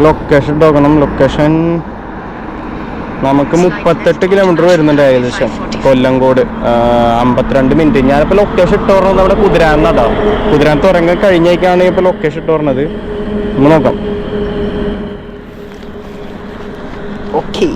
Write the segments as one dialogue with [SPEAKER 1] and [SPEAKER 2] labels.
[SPEAKER 1] Location നോക്കണം. Location നമുക്ക് 38 kilometre വരുന്നുണ്ട് ഏകദേശം. കൊല്ലങ്കോട് 52 മിനിറ്റ്. ഞാനിപ്പോൾ ലൊക്കേഷൻ ഇട്ട് പറഞ്ഞത് അവിടെ കുതിരാന്നതാ. കുതിരാൻ തുടങ്ങി കഴിഞ്ഞേക്കാണ് ഇപ്പോൾ ലൊക്കേഷൻ ഇട്ട് പറഞ്ഞത്. നമ്മൾ നോക്കാം. ഓക്കെ,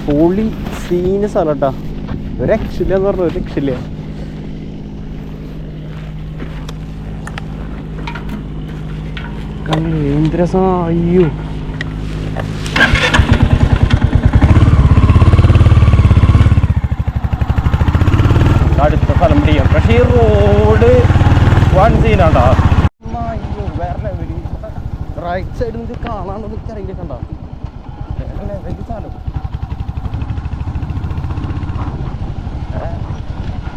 [SPEAKER 1] പൊളി സീന് സ്ഥലം കേട്ടോ. ഒരു രക്ഷയില്ല എന്ന് പറഞ്ഞു, ഒരു രക്ഷയില്ല. എന്ത് രസം. അയ്യോ, അടുത്ത സ്ഥലം പിടിക്കാം. പക്ഷേ ഈ റോഡ് വൺ സീനാട്ടോ. അയ്യോ, വേറെ ലെവല്. റൈറ്റ് സൈഡിൽ നിന്ന് കാണാനൊന്നും എനിക്കറിയില്ല. കണ്ടോ ലെവല് സ്ഥലം.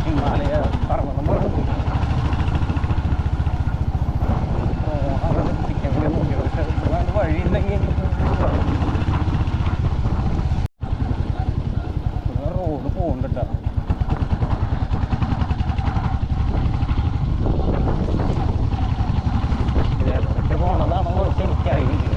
[SPEAKER 1] ഹിമാലയ പർവ്വതം പറഞ്ഞു വഴി ഉണ്ടെങ്കിൽ റോഡ് പോകണ്ടോ. പോണതാണോ എനിക്കറിയില്ല.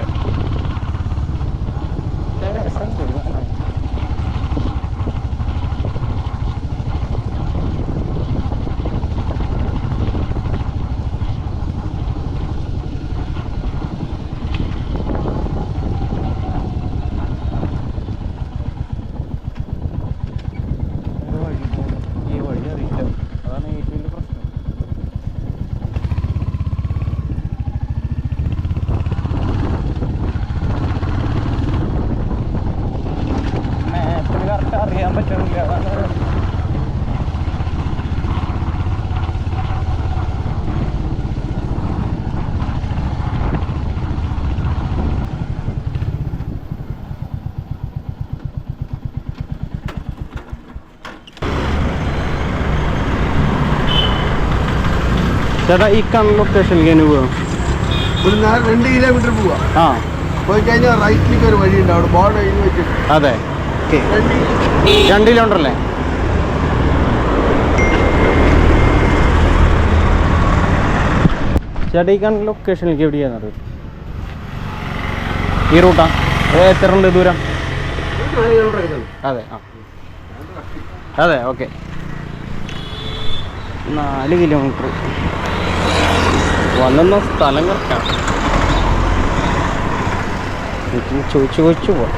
[SPEAKER 1] അറിയാൻ പറ്റണില്ല. അതാണ് ചേട്ടാ ഈ കണ്ണ ലൊക്കേഷനിലേക്ക് പോവാം.
[SPEAKER 2] ഒരു 2 കിലോമീറ്റർ പോവാ.
[SPEAKER 1] ആ
[SPEAKER 2] പോയി കഴിഞ്ഞാൽ റൈറ്റിലേക്ക് ഒരു വഴിയുണ്ട്, അവിടെ ബോർഡ് എഴുതി വെച്ചിട്ട്.
[SPEAKER 1] അതെ, 2 കിലോമീറ്റർ അല്ലേ? ചേട്ടാ ഈ കാണുന്ന ലൊക്കേഷനിലേക്ക് എവിടെയാണത്? ഈ റൂട്ടാ? എത്ര ഉണ്ട് ദൂരം? അതെ, ആ അതെ, ഓക്കെ. 4 കിലോമീറ്റർ വന്ന സ്ഥലം കറക്റ്റാണ്. ചോദിച്ചു പോവാം.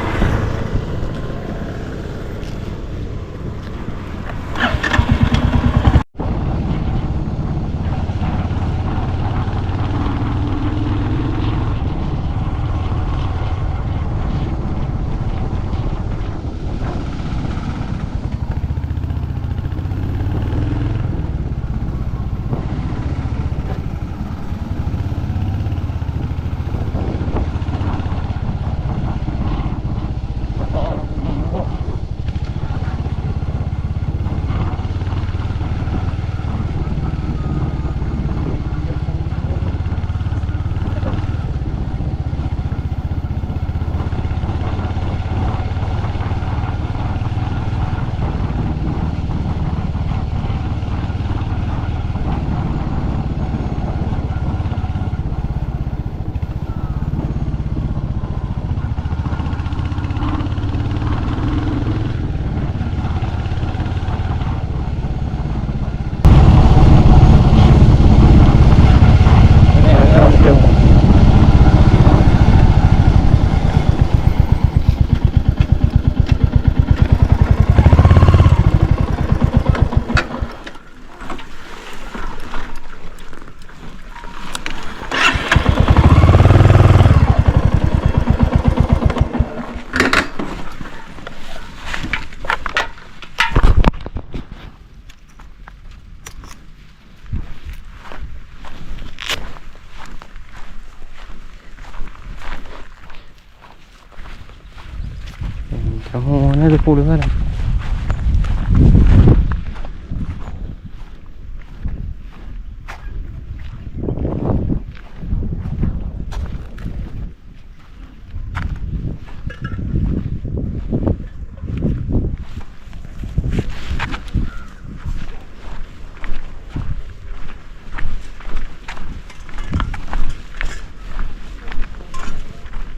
[SPEAKER 1] മോനത് കൂടുതലാണ്.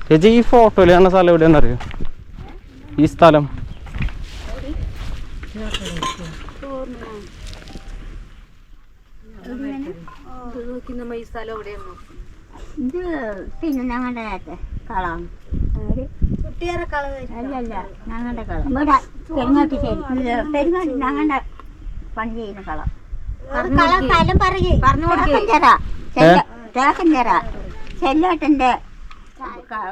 [SPEAKER 1] ചേച്ചി ഈ ഫോട്ടോയിൽ കാണുന്ന സ്ഥലം എവിടെയാണെന്നറിയോ? ഈ സ്ഥലം
[SPEAKER 3] ഇത് പിന്നെ ഞങ്ങളുടെ കളം അല്ലല്ല, ഞങ്ങളുടെ കളം ഇവിടെ പെരുങ്ങാട്ടിശ്ശേരി. പെരുങ്ങാട്ടി ഞങ്ങളുടെ പണി ചെയ്യുന്ന കളം. സ്ഥലം തേക്കഞ്ചേര ചെല്ലേട്ടൻ്റെ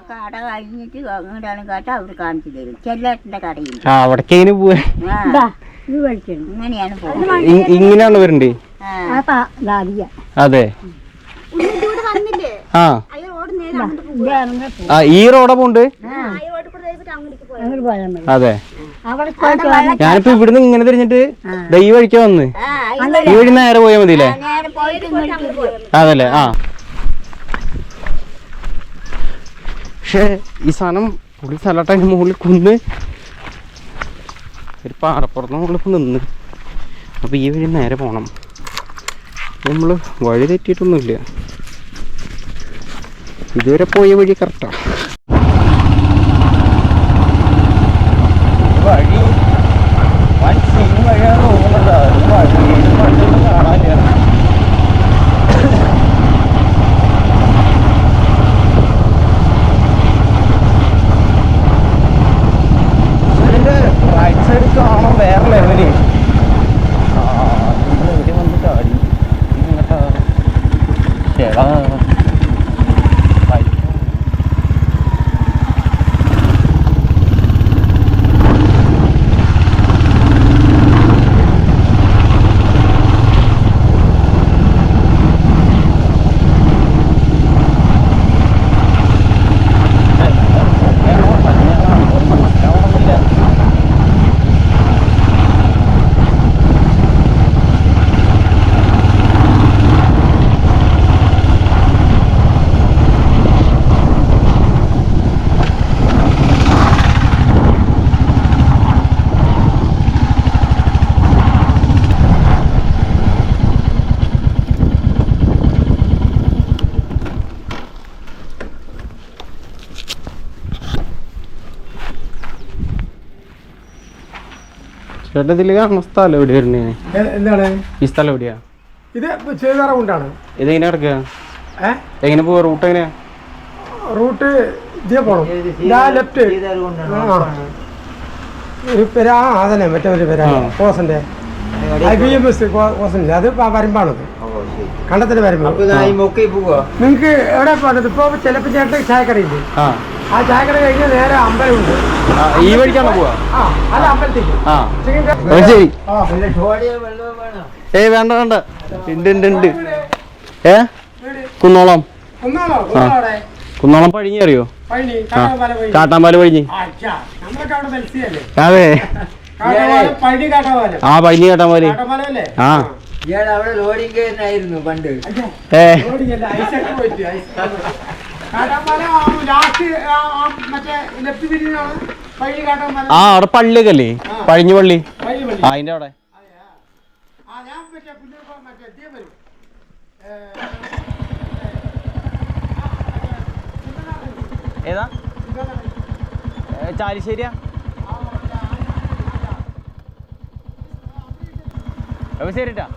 [SPEAKER 3] കട കഴിഞ്ഞിട്ട് അങ്ങോട്ടാണ് കേട്ടോ, അവർ കാണിച്ചു തരും. ചെല്ലേട്ടൻ്റെ കടയിൽ
[SPEAKER 1] അവിടേക്ക് പോവാ.
[SPEAKER 3] ഇങ്ങനെയാണ് പോകുന്നത്.
[SPEAKER 1] ഇങ്ങനെയാണ് വരണ്ടേ? അതെ, ആ ഈ റോഡാ പോണ്ട്. അതെ, ഞാനിപ്പോ ഇവിടുന്ന് ഇങ്ങനെ തിരിഞ്ഞിട്ട് ഈ വഴിക്കാ വന്ന് ഈ വഴി നേരെ പോയാൽ മതിയില്ലേ? അതല്ലേ, ആ. പക്ഷേ ഈ സാധനം പുളി സ്ഥലമായിട്ട് അതിൻ്റെ മുകളിൽ കുന്ന് ഒരു പാറപ്പുറത്ത് മുകളിൽ നിന്ന്. അപ്പോൾ ഈ വഴി നേരെ പോകണം. നമ്മൾ വഴി തെറ്റിയിട്ടൊന്നുമില്ല, ഇതുവരെ പോയ വഴി കറക്റ്റാണ്. വഴി വഴിയാണ് തോന്നുന്നത്. കാണാനില്ല. റൈറ്റ് സൈഡ് കാണാൻ വേറെ ലെവല്. ഇവിടെ വന്നിട്ട് അടി ഇങ്ങോട്ടാ. ചേടാ ചേട്ടാ ഇതിൽ കാണുന്ന സ്ഥലം എവിടെ വരുന്നേ?
[SPEAKER 2] എന്താണ്
[SPEAKER 1] ഈ സ്ഥലം എവിടെയാ?
[SPEAKER 2] ഇത് ചെയ്താറുകൊണ്ടാണ്.
[SPEAKER 1] ഇതെങ്ങനെ കിടക്കുക? എങ്ങനെ പോവാ? റൂട്ട് എങ്ങനെയാ?
[SPEAKER 2] റൂട്ട് ഇതേ പോണം. ലെഫ്റ്റ് ഒരു പേര് അതന്നെ മറ്റേ ഒരു പേരാണ് കോസന്റെ IBMS കോസന്റെ അത് വരുമ്പാണത് കണ്ടത്തിന്റെ വരുമ്പോ. നിങ്ങക്ക് എവിടെ പോകണത്? ഇപ്പൊ ചിലപ്പോ ചേട്ടൻ ചായക്കടയില്ലേ? ആ ചായക്കട കഴിഞ്ഞ് നേരെ അമ്പലമുണ്ട്.
[SPEAKER 1] ഈ വഴിക്കാണോ പോവാ?
[SPEAKER 2] അല്ല അമ്പലത്തേക്ക്.
[SPEAKER 1] ശരി. ഏയ് വേണ്ട വേണ്ട. ഉണ്ട്. കുന്നോളം. കുന്നോളം പഴിഞ്ഞി അറിയോ? കാട്ടാമ്പാല് പഴിഞ്ഞി. അതെ ആ പഴിഞ്ഞി കാട്ടാമ്പാല്. ആ
[SPEAKER 4] പണ്ട്
[SPEAKER 1] ആ അവിടെ പള്ളിയൊക്കെ അല്ലേ? പഴിഞ്ഞു പള്ളി. അതിന്റെ അവിടെ ഏതാ? ചാലിശ്ശേരിയാ? അപ്പൊ ശരിട്ടാ.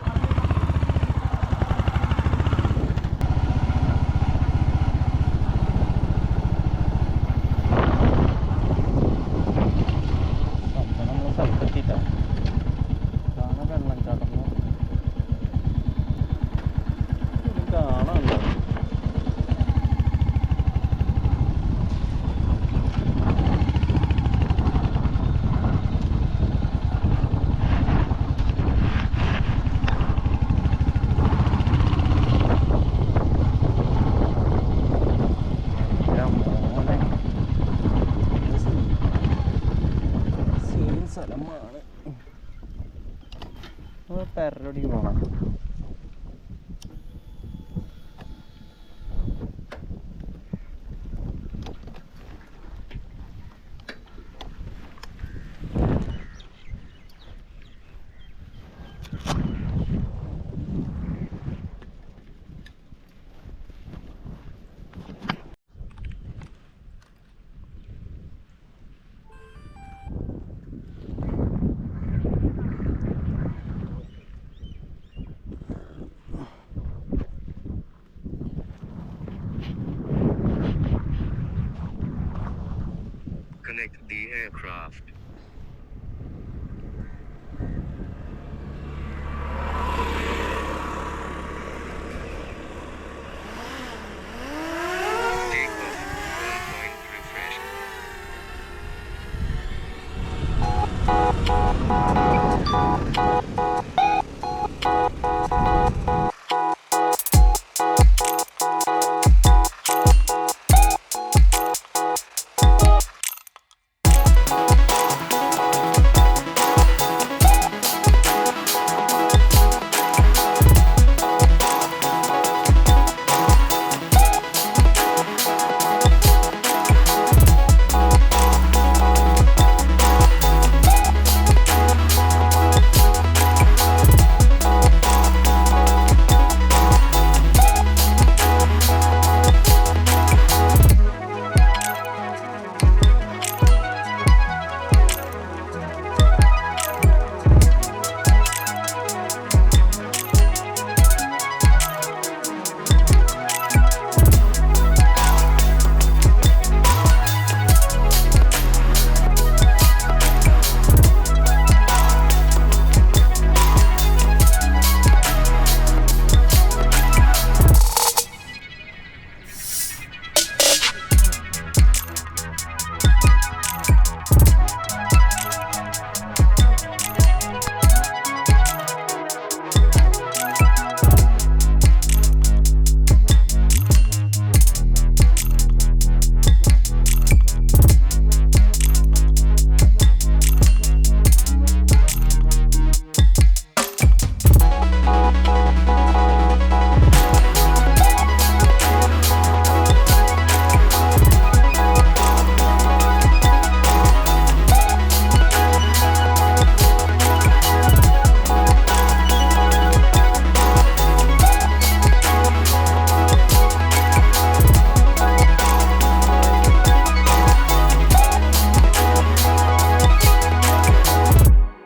[SPEAKER 1] സ്ഥലമാണ്. പെരടി പോകണം.
[SPEAKER 5] Connect the aircraft.